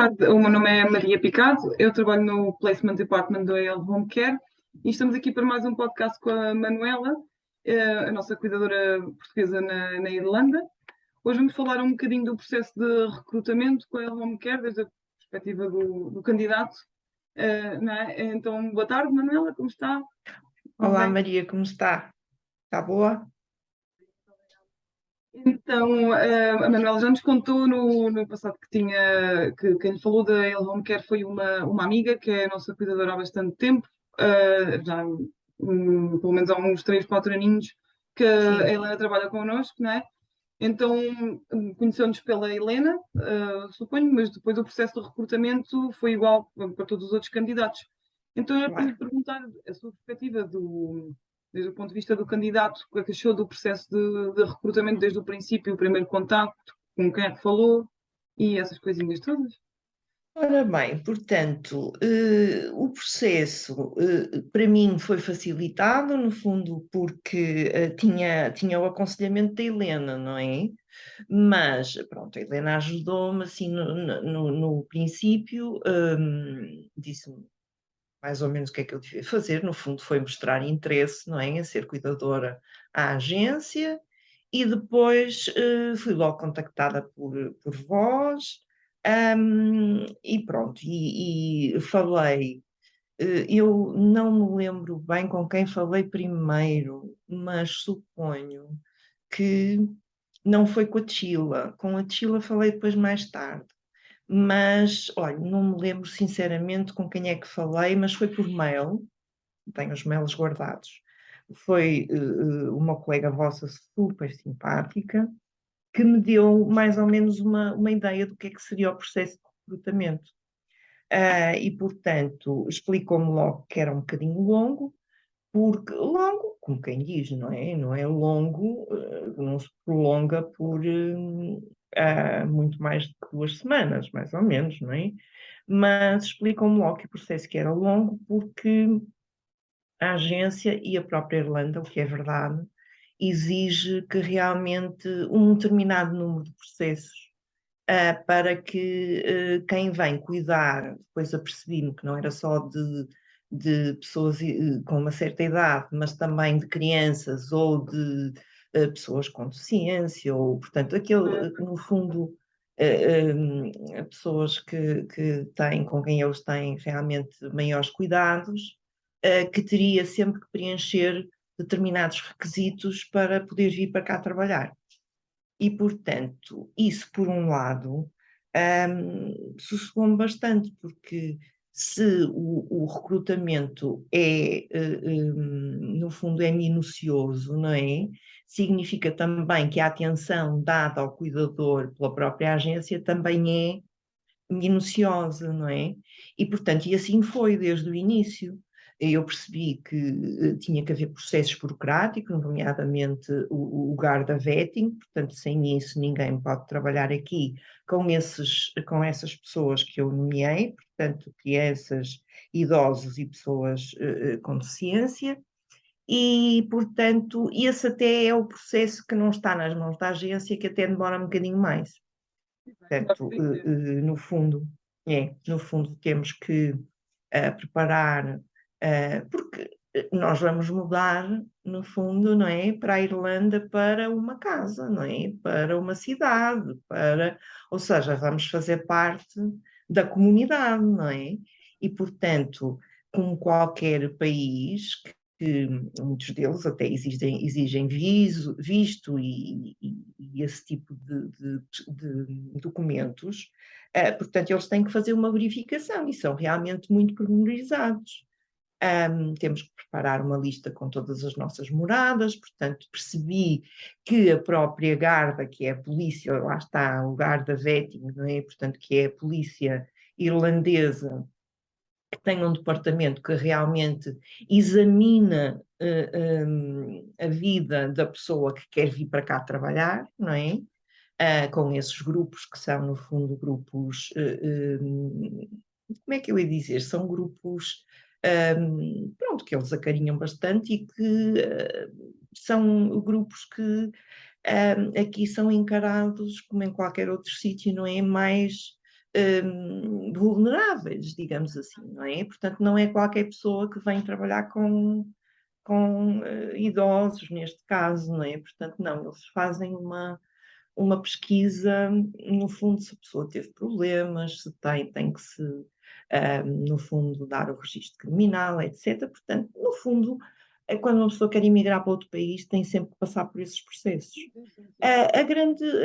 tarde, o meu nome é Maria Picado, eu trabalho no Placement Department da AL Home Care e estamos aqui para mais um podcast com a Manuela, a nossa cuidadora portuguesa na Irlanda. Hoje vamos falar um bocadinho do processo de recrutamento com a AL Home Care, desde a perspectiva do candidato. Não é? Então, boa tarde, Manuela, como está? Olá Maria, como está? Está boa? Então, a Manuela já nos contou no passado que quem lhe falou da AL Home Care foi uma amiga que é a nossa cuidadora há bastante tempo, já pelo menos há uns 3, 4 aninhos que Sim. a Helena trabalha connosco, não é? Então, conheceu-nos pela Helena, suponho, mas depois o processo de recrutamento foi igual para todos os outros candidatos. Então, era para lhe perguntar a sua perspectiva desde o ponto de vista do candidato, o que é que achou do processo de recrutamento desde o princípio, o primeiro contacto, com quem é que falou e essas coisinhas todas? Ora bem, portanto, o processo para mim foi facilitado, no fundo, porque tinha o aconselhamento da Helena, não é? Mas, pronto, a Helena ajudou-me assim no princípio, disse-me mais ou menos o que é que eu devia fazer, no fundo foi mostrar interesse, não é, em ser cuidadora à agência, e depois fui logo contactada por vós, e pronto, e falei, eu não me lembro bem com quem falei primeiro, mas suponho que não foi com a Tchila falei depois mais tarde. Mas, olha, não me lembro sinceramente com quem é que falei, mas foi por mail, tenho os mails guardados. Foi uma colega vossa super simpática que me deu mais ou menos uma ideia do que é que seria o processo de recrutamento. E, portanto, explicou-me logo que era um bocadinho longo, porque longo, como quem diz, não é? Não é longo, não se prolonga por muito mais de 2 semanas, mais ou menos, não é? Mas explicam-me logo que o processo que era longo, porque a agência e a própria Irlanda, o que é verdade, exige que realmente um determinado número de processos para que quem vem cuidar, depois apercebi-me que não era só de pessoas com uma certa idade, mas também de crianças ou de pessoas com deficiência, ou, portanto, no fundo, pessoas que têm, com quem eles têm realmente maiores cuidados, que teria sempre que preencher determinados requisitos para poder vir para cá trabalhar. E, portanto, isso por um lado, sossegou-me bastante, porque se o recrutamento no fundo, é minucioso, não é? Significa também que a atenção dada ao cuidador pela própria agência também é minuciosa, não é? E, portanto, e assim foi desde o início. Eu percebi que tinha que haver processos burocráticos, nomeadamente o Garda Vetting, portanto, sem isso ninguém pode trabalhar aqui com essas pessoas que eu nomeei, portanto, crianças, idosos e pessoas com deficiência. E, portanto, esse até é o processo que não está nas mãos da agência, que até demora um bocadinho mais. Portanto, no fundo temos que preparar, porque nós vamos mudar, no fundo, não é, para a Irlanda para uma casa, não é, para uma cidade, ou seja, vamos fazer parte da comunidade, não é? E, portanto, como qualquer país, que muitos deles até exigem visto e esse tipo de documentos, portanto, eles têm que fazer uma verificação e são realmente muito pormenorizados. Temos que preparar uma lista com todas as nossas moradas, portanto, percebi que a própria Garda, que é a polícia, lá está o Garda Vetting, não é? Portanto, que é a polícia irlandesa, que tem um departamento que realmente examina a vida da pessoa que quer vir para cá trabalhar, não é? Com esses grupos que são, no fundo, grupos, como é que eu ia dizer? São grupos, pronto, que eles acarinham bastante e que são grupos que aqui são encarados, como em qualquer outro sítio, não é? Mais vulneráveis, digamos assim, não é? Portanto, não é qualquer pessoa que vem trabalhar com idosos, neste caso, não é? Portanto, não, eles fazem uma pesquisa, no fundo, se a pessoa teve problemas, se tem que se, no fundo, dar o registro criminal, etc. Portanto, no fundo, quando uma pessoa quer emigrar para outro país, tem sempre que passar por esses processos. Sim, sim, sim. A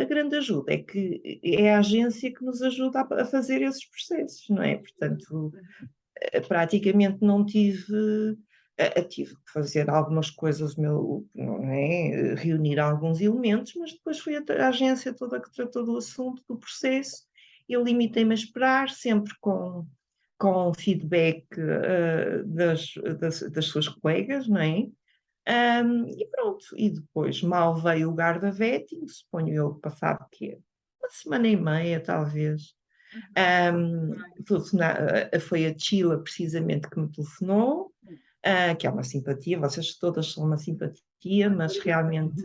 grande ajuda é que é a agência que nos ajuda a fazer esses processos, não é? Portanto, praticamente não tive, tive que fazer algumas coisas, não é? Reunir alguns elementos, mas depois foi a agência toda que tratou do assunto, do processo. Eu limitei-me a esperar, sempre com feedback das suas colegas, não é? E pronto, e depois mal veio o Garda Vetting, suponho eu, passado que uma semana e meia, talvez. Foi a Sheila precisamente que me telefonou, que é uma simpatia, vocês todas são uma simpatia, mas realmente.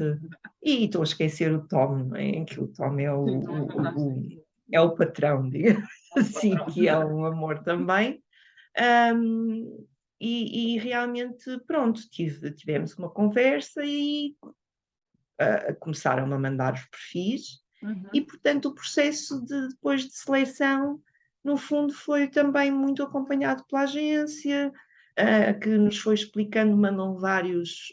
E estou a esquecer o Tom, não é? Que o Tom é Sim, então é fantástico. é o patrão, digamos É um assim, patrão. que é um amor também. Um, e realmente, pronto, tivemos uma conversa e começaram a mandar os perfis, e Uhum. portanto o processo depois de seleção, no fundo, foi também muito acompanhado pela agência, que nos foi explicando, mandam várias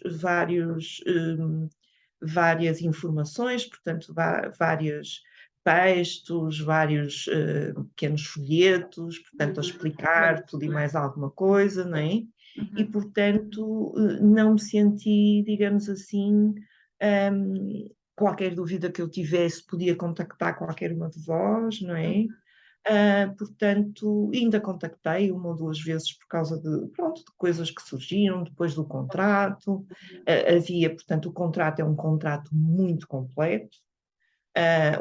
informações, portanto, vários textos, vários pequenos folhetos, portanto, a explicar tudo e mais alguma coisa, não é? E, Uhum. portanto, não me senti, digamos assim, qualquer dúvida que eu tivesse, podia contactar qualquer uma de vós, não é? Uhum. Portanto, ainda contactei uma ou duas vezes por causa pronto, de coisas que surgiram depois do contrato. Havia, portanto, o contrato é um contrato muito completo,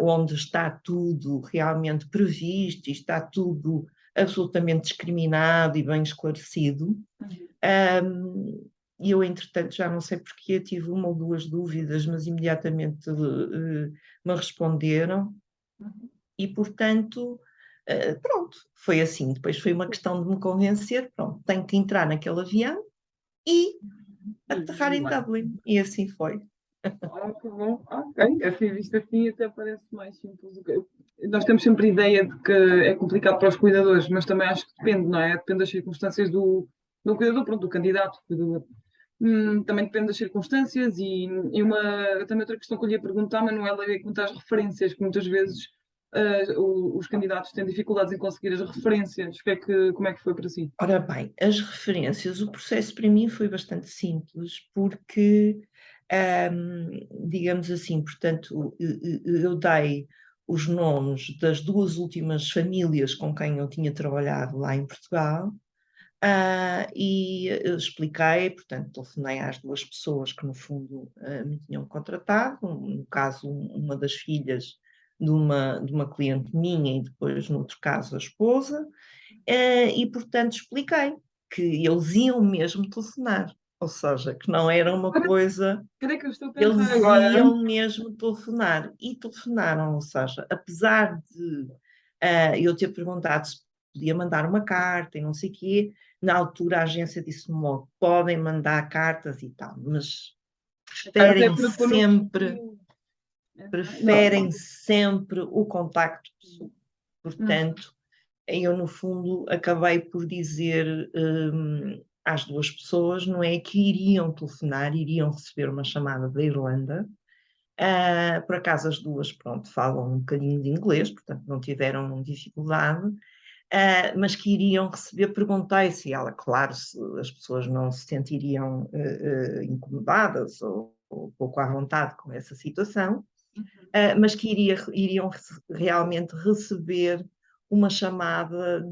onde está tudo realmente previsto e está tudo absolutamente discriminado e bem esclarecido. Uhum. E eu, entretanto, já não sei porque tive uma ou duas dúvidas, mas imediatamente me responderam Uhum. e, portanto, pronto, foi assim. Depois foi uma questão de me convencer, pronto, tenho que entrar naquele avião e aterrar E em vai. Dublin. E assim foi. Que bom. Ok, assim visto assim até parece mais simples. Nós temos sempre a ideia de que é complicado para os cuidadores, mas também acho que depende, não é? Depende das circunstâncias do cuidador, pronto, do candidato, cuidador. Também depende das circunstâncias também outra questão que eu lhe ia perguntar, Manuela, é quanto às referências, que muitas vezes os candidatos têm dificuldades em conseguir as referências. Como é que foi para si? Ora bem, as referências, o processo para mim foi bastante simples, porque, digamos assim, portanto, eu dei os nomes das duas últimas famílias com quem eu tinha trabalhado lá em Portugal, e eu expliquei, portanto, telefonei às duas pessoas que, no fundo, me tinham contratado, no caso, uma das filhas de uma cliente minha e depois, no outro caso, a esposa. E, portanto, expliquei que eles iam mesmo telefonar, ou seja, que não era uma coisa, Cadê que eu estou a pensar eles agora? iam mesmo telefonar, e telefonaram, ou seja, apesar de eu ter perguntado se podia mandar uma carta e não sei o quê, na altura a agência disse-me logo, podem mandar cartas e tal, mas A carta é preferem para pôr no sempre, perfil. preferem Não. sempre o contacto pessoal. Hum. Portanto, eu, no fundo, acabei por dizer às duas pessoas, não é, que iriam telefonar, iriam receber uma chamada da Irlanda. Por acaso as duas, pronto, falam um bocadinho de inglês, portanto não tiveram dificuldade, mas que iriam receber. Perguntei se ela, claro, se as pessoas não se sentiriam incomodadas ou pouco à vontade com essa situação, mas que iriam realmente receber uma chamada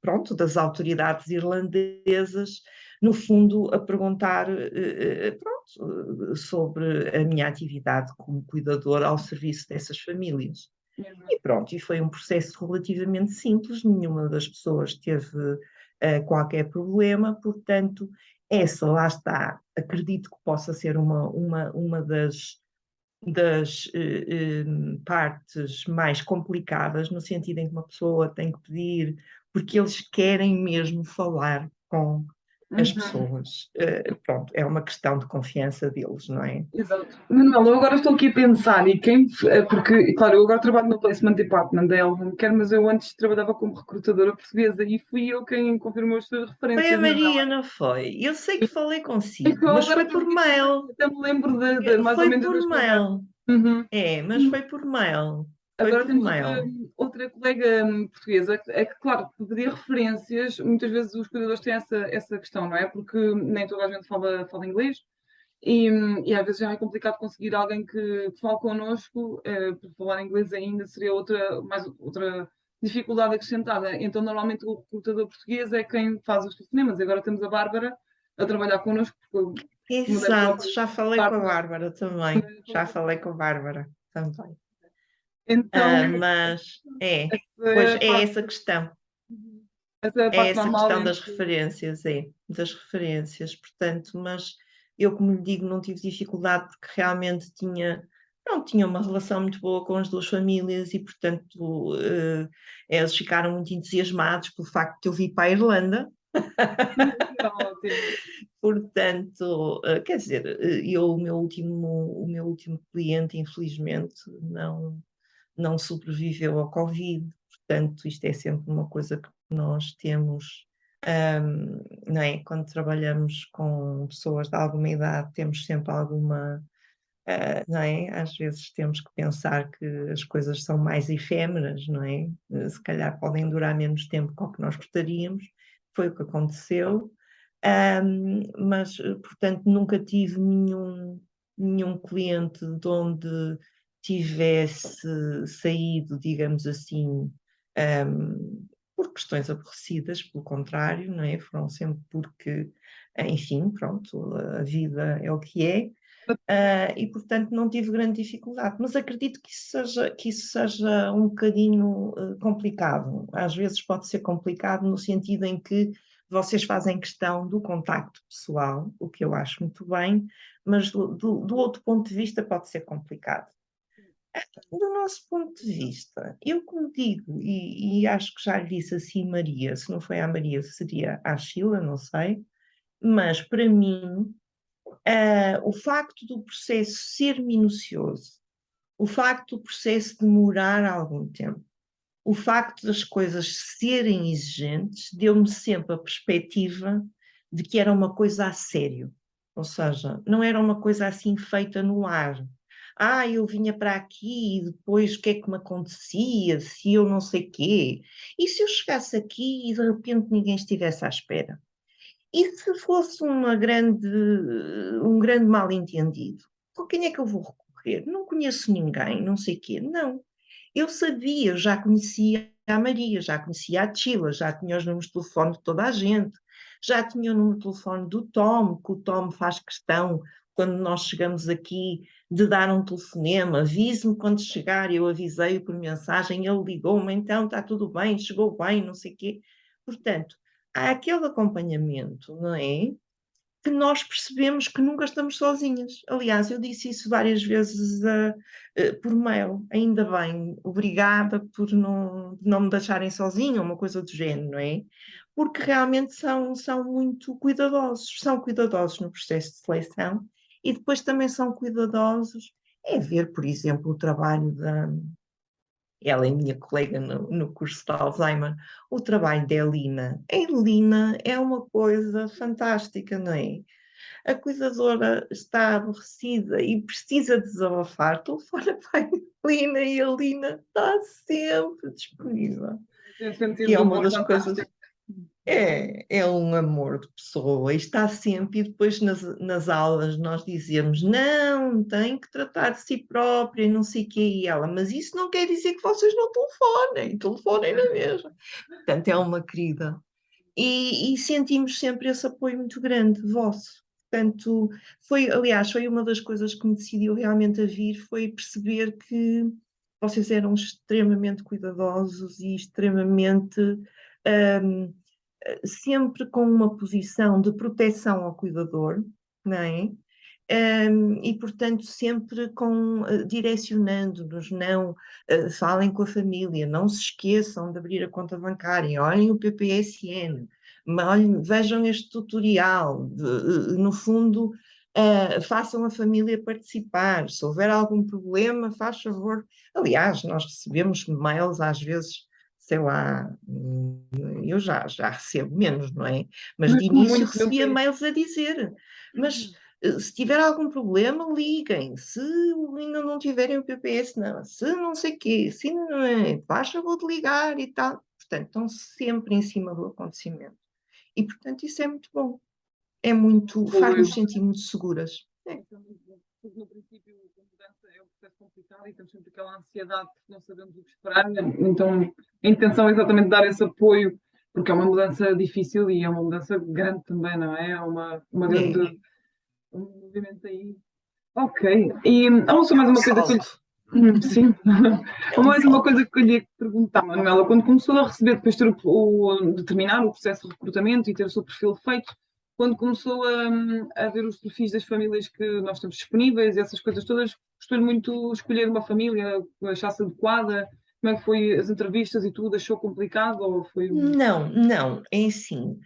pronto, das autoridades irlandesas, no fundo, a perguntar pronto, sobre a minha atividade como cuidadora ao serviço dessas famílias. Exato. E pronto, e foi um processo relativamente simples, nenhuma das pessoas teve qualquer problema, portanto, essa lá está, acredito que possa ser uma das das partes mais complicadas, no sentido em que uma pessoa tem que pedir, porque eles querem mesmo falar com as Uhum. pessoas. Pronto, é uma questão de confiança deles, não é? Exato. Manuel, eu agora estou aqui a pensar, e quem, porque, claro, eu agora trabalho no Placement Department da Elven Care, mas eu antes trabalhava como recrutadora portuguesa e fui eu quem confirmou as suas Foi a referências, Maria, Manuela. não foi? Eu sei que falei É que consigo, eu mas agora foi estou por aqui a pensar, mail. até me lembro mais ou Foi menos por das conversas. mail. Uhum. É, mas Sim. foi por mail. Foi Agora por temos outra, mail. outra colega portuguesa, é que, claro, pedir referências, muitas vezes os cuidadores têm essa questão, não é? Porque nem toda a gente fala inglês. E às vezes já é complicado conseguir alguém que fale connosco, por falar inglês ainda seria outra dificuldade acrescentada. Então, normalmente, o recrutador português é quem faz os telefonemas. Agora temos a Bárbara a trabalhar connosco, porque, como deve Exato, próprio já falei com a partner. Bárbara também. Já falei com a Bárbara também. Então, Mas essa pois é a é parte, essa questão. essa é a É parte essa normal questão das entre. referências, das referências, portanto, mas eu, como lhe digo, não tive dificuldade porque realmente tinha uma relação muito boa com as duas famílias e, portanto, eles ficaram muito entusiasmados pelo facto de eu vir para a Irlanda. Ótimo. Portanto, quer dizer, o meu último cliente, infelizmente, não sobreviveu ao Covid. Portanto, isto é sempre uma coisa que nós temos, não é? Quando trabalhamos com pessoas de alguma idade, temos sempre alguma, não é? Às vezes temos que pensar que as coisas são mais efêmeras, não é? Se calhar podem durar menos tempo que o que nós gostaríamos. Foi o que aconteceu. Mas, portanto, nunca tive nenhum cliente de onde tivesse saído, digamos assim, por questões aborrecidas, pelo contrário, não é? Foram sempre porque, enfim, pronto, a vida é o que é. E portanto não tive grande dificuldade, mas acredito que isso seja um bocadinho complicado. Às vezes pode ser complicado no sentido em que vocês fazem questão do contacto pessoal, o que eu acho muito bem, mas do outro ponto de vista pode ser complicado. Do nosso ponto de vista, eu como digo, e acho que já lhe disse assim Maria, se não foi a Maria, seria a Sheila, não sei, mas para mim o facto do processo ser minucioso, o facto do processo demorar algum tempo, o facto das coisas serem exigentes, deu-me sempre a perspectiva de que era uma coisa a sério. Ou seja, não era uma coisa assim feita no ar. Eu vinha para aqui e depois o que é que me acontecia, se eu não sei quê. E se eu chegasse aqui e de repente ninguém estivesse à espera? E se fosse um grande mal-entendido, com quem é que eu vou recorrer? Não conheço ninguém, não sei quê. Não. Eu sabia, eu já conhecia a Maria, já conhecia a Tila, já tinha os números de telefone de toda a gente, já tinha o número de telefone do Tom, que o Tom faz questão, quando nós chegamos aqui, de dar um telefonema, avise-me quando chegar, eu avisei-o por mensagem, ele ligou-me, então está tudo bem, chegou bem, não sei quê. Portanto, há aquele acompanhamento, não é? Que nós percebemos que nunca estamos sozinhas. Aliás, eu disse isso várias vezes por mail. Ainda bem, obrigada por não me deixarem sozinha, uma coisa do género, não é? Porque realmente são muito cuidadosos. São cuidadosos no processo de seleção e depois também são cuidadosos. É ver, por exemplo, o trabalho ela é minha colega no curso de Alzheimer, o trabalho da Elina. A Elina é uma coisa fantástica, não é? A cuidadora está aborrecida e precisa desabafar, telefona para a Elina e a Elina está sempre disponível. Tem Que sentido é de uma humor das coisas. fantástico. É um amor de pessoa, e está sempre, e depois nas aulas nós dizemos, não, tem que tratar de si própria, e não sei o quê, e ela, mas isso não quer dizer que vocês não telefonem na mesma. Portanto, é uma querida. E sentimos sempre esse apoio muito grande vosso. Portanto, aliás, foi uma das coisas que me decidiu realmente a vir, foi perceber que vocês eram extremamente cuidadosos e extremamente, hum, sempre com uma posição de proteção ao cuidador, não é? e, portanto, sempre direcionando-nos, não falem com a família, não se esqueçam de abrir a conta bancária, olhem o PPSN, olhem, vejam este tutorial, no fundo, façam a família participar, se houver algum problema, faz favor. Aliás, nós recebemos mails às vezes, sei lá, eu já recebo menos, não é? Mas de Mas início muito tempo recebia isso. mails a dizer, mas se tiver algum problema, liguem. Se ainda não tiverem o PPS, não. Se não sei o quê, se não é, faz favor de ligar e tal. Portanto, estão sempre em cima do acontecimento. E, portanto, isso é muito bom. É muito, faz-nos Evoluiu. sentir muito seguras. Isso é muito bom. Porque no princípio a mudança é um processo complicado e temos sempre aquela ansiedade porque não sabemos o que esperar. Então a intenção é exatamente dar esse apoio, porque é uma mudança difícil e é uma mudança grande também, não é? É uma grande É, um movimento aí. Ok. E há só é mais um uma coisa que eu lhe... salto. Sim. É Há um mais uma salto. coisa que eu lhe ia perguntar, Manuela. Quando começou a receber, depois de ter de terminar o processo de recrutamento e ter o seu perfil feito, quando começou a ver os perfis das famílias que nós temos disponíveis, essas coisas todas, gostou-lhe muito escolher uma família, achasse adequada? Como é que foi as entrevistas e tudo? Achou complicado ou foi... Não, não, é assim.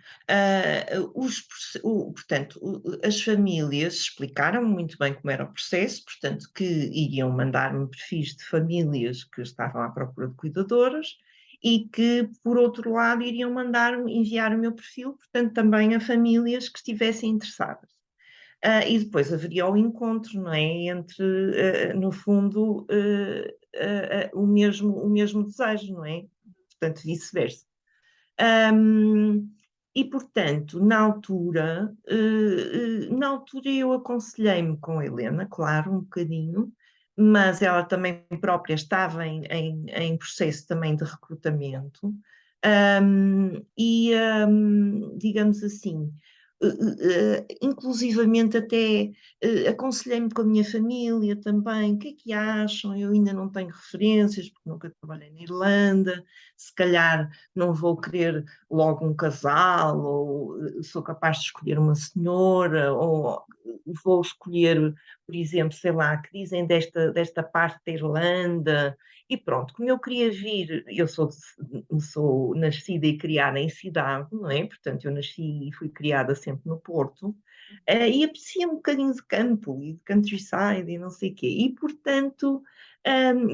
Portanto, as famílias explicaram muito bem como era o processo, portanto, que iriam mandar-me perfis de famílias que estavam à procura de cuidadoras e que, por outro lado, iriam enviar o meu perfil, portanto, também a famílias que estivessem interessadas. E depois haveria o encontro, não é? Entre, no fundo, o mesmo desejo, não é? Portanto, vice-versa. E, portanto, na altura eu aconselhei-me com a Helena, claro, um bocadinho, mas ela também própria estava em processo também de recrutamento. Digamos assim, inclusivamente até aconselhei-me com a minha família também, o que é que acham? Eu ainda não tenho referências, porque nunca trabalhei na Irlanda, se calhar não vou querer logo um casal, ou sou capaz de escolher uma senhora, ou vou escolher, por exemplo, sei lá, que dizem desta parte da Irlanda, e pronto, como eu queria vir, eu sou nascida e criada em cidade, não é? Portanto, eu nasci e fui criada sempre no Porto, e aprecia um bocadinho de campo e de countryside e não sei o quê, e portanto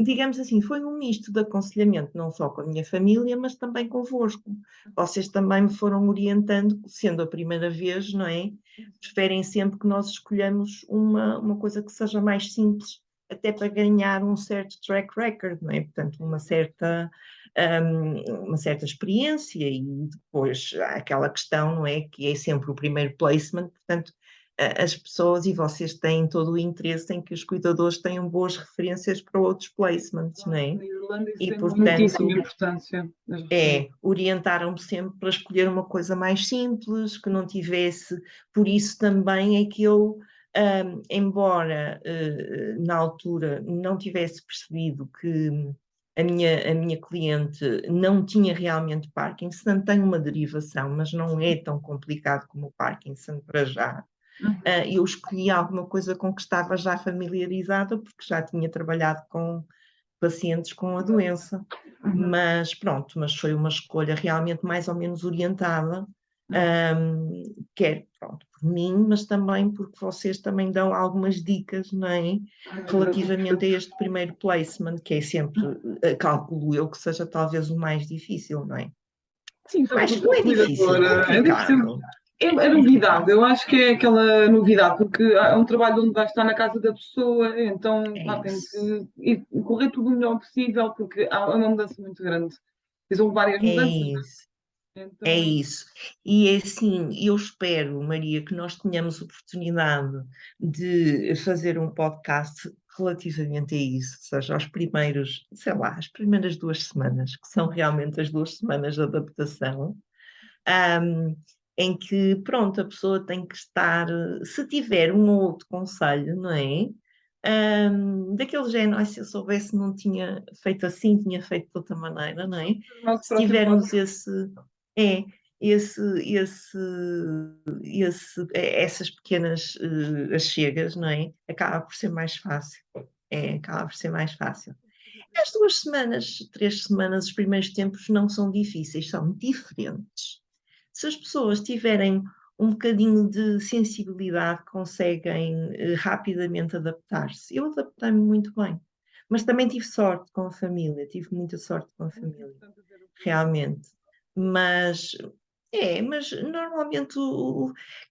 digamos assim, foi um misto de aconselhamento, não só com a minha família, mas também convosco. Vocês também me foram orientando, sendo a primeira vez, não é? Preferem sempre que nós escolhamos uma coisa que seja mais simples, até para ganhar um certo track record, não é? Portanto, uma certa experiência e depois há aquela questão, não é? Que é sempre o primeiro placement, portanto, as pessoas e vocês têm todo o interesse em que os cuidadores tenham boas referências para outros placements, não é? Na Irlanda isso E, tem muitíssima portanto, importância, as referências. orientaram-me sempre para escolher uma coisa mais simples, que não tivesse. Por isso também é que eu, embora na altura não tivesse percebido que a minha cliente não tinha realmente Parkinson, tem uma derivação, mas não é tão complicado como o Parkinson para já. Eu escolhi alguma coisa com que estava já familiarizada, porque já tinha trabalhado com pacientes com a doença. Uhum. Mas foi uma escolha realmente mais ou menos orientada, quer, pronto, por mim, mas também porque vocês também dão algumas dicas, não é? Relativamente a este primeiro placement, que é sempre, calculo eu, que seja talvez o mais difícil, não é? Sim, estamos Mas no não é difícil, é cuidador. É difícil. complicado. É novidade, eu acho que é aquela novidade, porque é um trabalho onde vai estar na casa da pessoa, então É pá, tem isso. que correr tudo o melhor possível, porque há uma mudança muito grande. São várias É mudanças, isso. É então isso. E é assim, eu espero, Maria, que nós tenhamos oportunidade de fazer um podcast relativamente a isso, ou seja, aos primeiros, sei lá, as primeiras 2 semanas, que são realmente as 2 semanas de adaptação, ahm, em que, pronto, a pessoa tem que estar, se tiver um ou outro conselho, não é? Daquele género, "Ai, se eu soubesse, não tinha feito assim, tinha feito de outra maneira, não é? o nosso Se próximo tivermos podcast. esse. É, essas pequenas achegas, não é? Acaba por ser mais fácil. Acaba por ser mais fácil. As 2 semanas, 3 semanas, os primeiros tempos não são difíceis, são diferentes. Se as pessoas tiverem um bocadinho de sensibilidade, conseguem rapidamente adaptar-se. Eu adaptei-me muito bem, mas também tive sorte com a família, tive muita sorte com a família, realmente. Mas mas normalmente,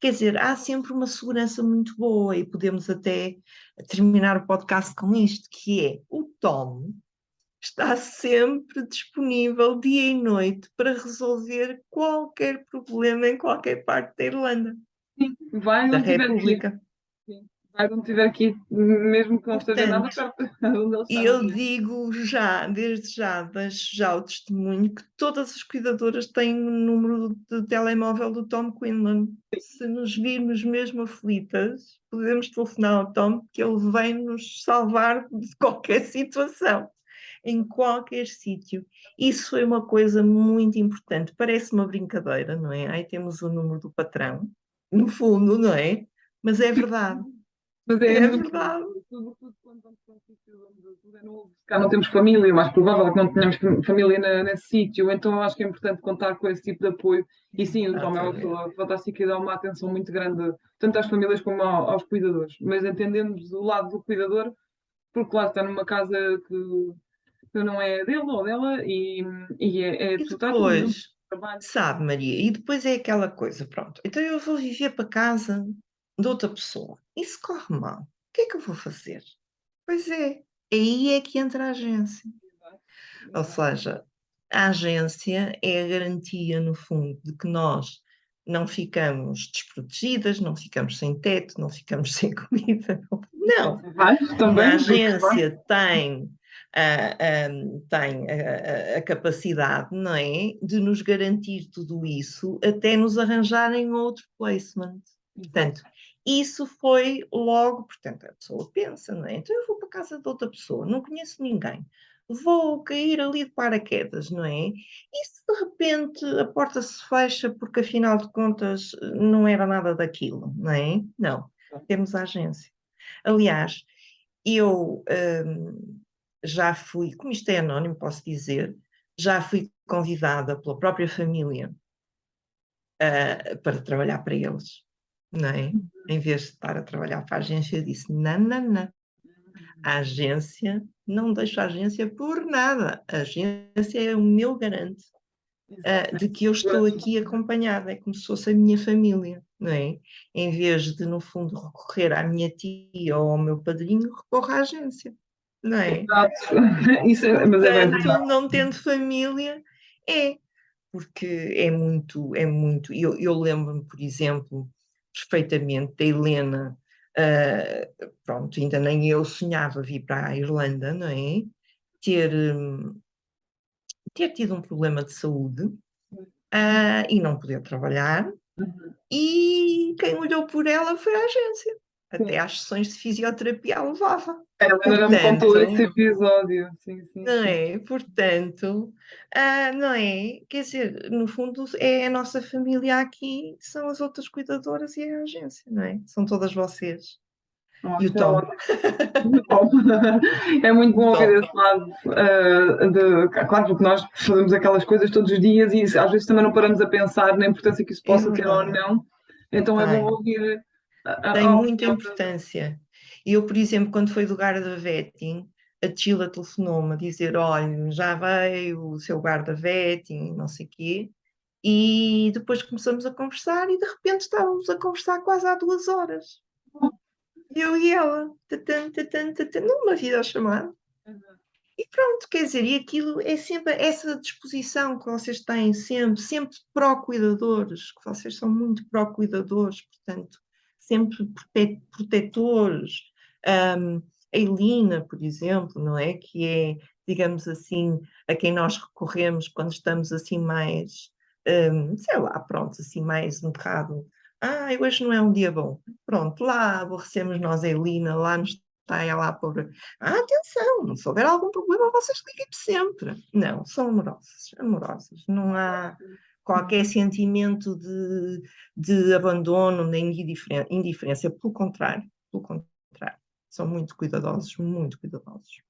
quer dizer, há sempre uma segurança muito boa e podemos até terminar o podcast com isto, que é o Tom está sempre disponível dia e noite para resolver qualquer problema em qualquer parte da Irlanda, Sim, vai da onde tiver que ir. República. Sim, vai onde tiver que ir, mesmo que não esteja nada Portanto, perto de onde ele e está. eu digo já, desde já, deixo já o testemunho que todas as cuidadoras têm o número de telemóvel do Tom Quinlan. Se nos virmos mesmo aflitas, podemos telefonar ao Tom, que ele vem nos salvar de qualquer situação, em qualquer sítio. Isso foi uma coisa muito importante. Parece uma brincadeira, não é? Aí temos o número do patrão, no fundo, não é? Mas é verdade. Mas é É muito, verdade. sobretudo quando vamos para um sítio onde tudo é novo. Se cá não temos família, o mais provável é que não tenhamos família nesse sítio, então eu acho que é importante contar com esse tipo de apoio. E sim, o Tom é uma Exatamente. pessoa fantástica e dá uma atenção muito grande, tanto às famílias como aos cuidadores. Mas entendemos o lado do cuidador, porque claro, está numa casa que não é dele ou dela e E tu está tudo junto, depois, trabalho. sabe, Maria, e depois é aquela coisa, pronto. Então eu vou viver para casa de outra pessoa. E se corre mal, o que é que eu vou fazer? Pois é, aí é que entra a agência. Ou seja, a agência é a garantia, no fundo, de que nós não ficamos desprotegidas, não ficamos sem teto, não ficamos sem comida. E sem Não. trabalho A também, sem trabalho. agência tem a capacidade, não é, de nos garantir tudo isso até nos arranjarem outro placement. Exato. Portanto, isso foi logo, portanto, a pessoa pensa, não é? Então eu vou para a casa de outra pessoa, não conheço ninguém, vou cair ali de paraquedas, não é? E se de repente a porta se fecha porque afinal de contas não era nada daquilo, não é? Não, temos a agência. Aliás, eu já fui, como isto é anónimo, posso dizer, já fui convidada pela própria família para trabalhar para eles, não é? Em vez de estar a trabalhar para a agência, eu disse: não, não, não. A agência, não deixo a agência por nada. A agência é o meu garante Exato. de que eu estou aqui acompanhada, é como se fosse a minha família, não é? Em vez de, no fundo, recorrer à minha tia ou ao meu padrinho, recorro à agência, não é? Exato. Isso mas é bem Portanto, verdade. não tendo família, porque é muito. Eu lembro-me, por exemplo, perfeitamente da Helena, pronto, ainda nem eu sonhava vir para a Irlanda, não é? Ter, ter tido um problema de saúde, e não poder trabalhar, Uhum. e quem olhou por ela foi a agência. Sim. Até às sessões de fisioterapia a levava. A Helena já me contou esse Portanto, episódio. Sim, sim, não sim. é? Portanto, não é? Quer dizer, no fundo, é a nossa família aqui, são as outras cuidadoras e a agência, não é? São todas vocês. Oh, E o isso é Tom. ótimo. Muito bom. É muito bom ouvir Tom. esse lado. Claro, porque nós fazemos aquelas coisas todos os dias e às vezes também não paramos a pensar na importância que isso É possa ter ou verdade. não. Então é bom Tem. ouvir Tem a muita opinião. importância. Eu, por exemplo, quando foi do guarda-vetting, a Tila telefonou-me a dizer: olha, já veio o seu guarda-vetting, não sei o quê. E depois começamos a conversar e de repente estávamos a conversar quase há 2 horas. Eu e ela, numa videochamada. E pronto, quer dizer, e aquilo é sempre essa disposição que vocês têm, sempre, sempre pró-cuidadores, que vocês são muito pró-cuidadores, portanto, sempre protetores. A Elina, por exemplo, não é? Que é, digamos assim, a quem nós recorremos quando estamos assim mais, sei lá, pronto, assim mais um bocado. Hoje não é um dia bom. Pronto, lá aborrecemos nós a Elina, lá nos está ela a pôr. Atenção, se houver algum problema, vocês liguem sempre. Não, são amorosas, amorosas. Não há qualquer sentimento de abandono, nem de indiferença, pelo contrário, são muito cuidadosos, muito cuidadosos.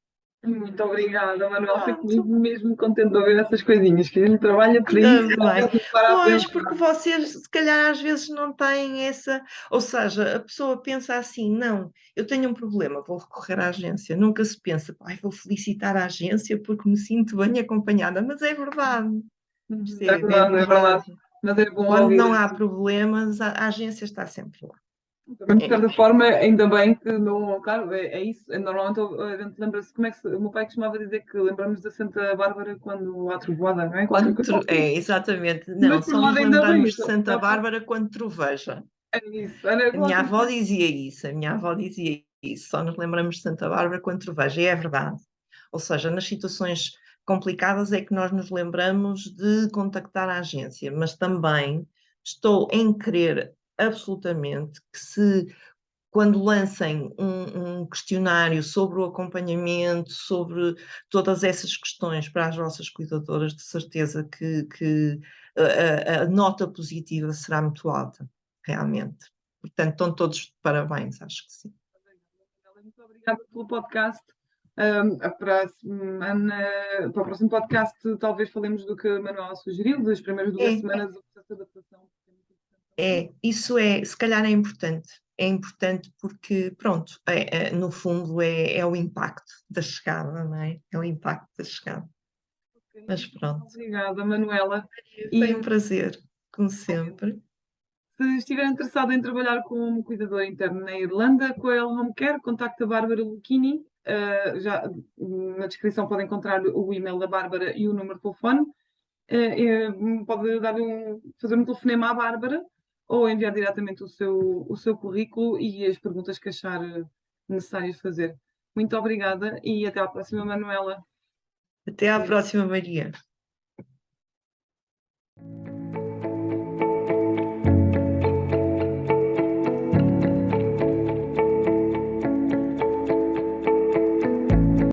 Muito obrigada, Manuel. Fico Pronto. mesmo contente de ouvir essas coisinhas, que a gente trabalha para isso, às Também. vezes não para a Pois, porque pensar. vocês se calhar às vezes não têm essa, ou seja, a pessoa pensa assim, não, eu tenho um problema, vou recorrer à agência. Nunca se pensa, ai, vou felicitar a agência porque me sinto bem acompanhada, mas é verdade, É percebe? É verdade, é verdade. verdade. Mas é bom Quando ouvir não há assim. problemas, a agência está sempre lá. Também, de É, certa forma, ainda bem que não. Claro, é isso. Normalmente a gente lembra-se. Como é que o meu pai costumava dizer que lembramos da Santa Bárbara quando há trovoada, não é? Qualquer coisa assim. exatamente. Mas Não, por um só nos lado, ainda bem. lembramos de Então, Santa Bárbara quando troveja. é isso. Era A minha qualquer avó coisa. dizia isso, a minha avó dizia isso, só nos lembramos de Santa Bárbara quando troveja, e é verdade. Ou seja, nas situações complicadas é que nós nos lembramos de contactar a agência, mas também estou em crer absolutamente que se quando lancem um questionário sobre o acompanhamento, sobre todas essas questões para as vossas cuidadoras, de certeza que a nota positiva será muito alta, realmente. Portanto, estão todos de parabéns, acho que sim. Muito obrigada pelo podcast. Para o próximo podcast, talvez falemos do que a Manuela sugeriu, das primeiras 2 semanas do processo de adaptação. Que é muito importante também. Isso se calhar é importante porque, pronto, no fundo é o impacto da chegada, não é? É o impacto da chegada. Ok. Mas pronto, Obrigada, Manuela. foi E um prazer, como sempre. se estiver interessado em trabalhar como cuidador interno na Irlanda, com a El Home Care, contacte a Bárbara Lucchini. Na descrição pode encontrar o e-mail da Bárbara e o número de telefone. Pode fazer um telefonema à Bárbara ou enviar diretamente o seu currículo e as perguntas que achar necessárias fazer. Muito obrigada e até à próxima, Manuela. Até à próxima, Maria.